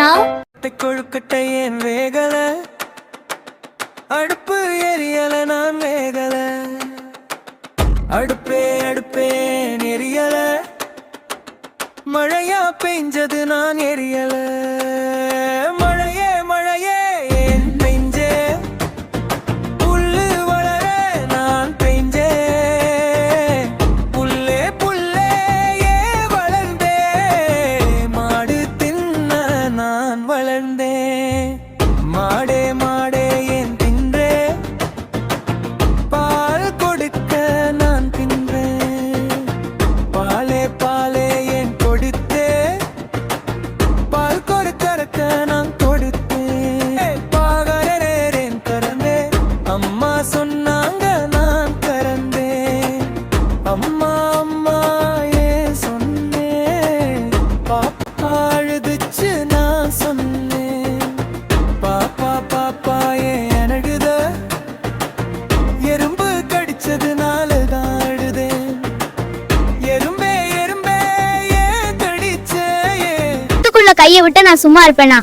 அப்பனா கொழுக்கட்டை ஏன் வேகல, அடுப்பு எரியல நான் வேகல, அடுப்பே எரியல, மழையா பெஞ்சது நான் எரியல, மழையே ஏன் பெஞ்சே, புல்லு வளர நான் பெஞ்சே, புல்லே ஏன் வளர்ந்தே, மாடு தின்ன நான் வளர்ந்தேன், மாடே ஏன் தின்றே, பால் கொடுக்க நான் தின்றேன், பாலே ஏன் கொடுத்தே, பால் கொடுக்க நான் கொடுத்தேன், பாகரேன் கறந்தேன், அம்மா சொன்னாங்க நான் கறந்தேன், அம்மா ஏன் சொன்னேன், பாப்பா அழுதுச்சு நான் சொன்னேன், பாப்பா ஏன் அழுத, எறும்பு கடிச்சதுனால தான் அழுதேன், எறும்பே ஏன் கடிச்சே, கையை விட்டு நான் சும்மா இருப்பேனா?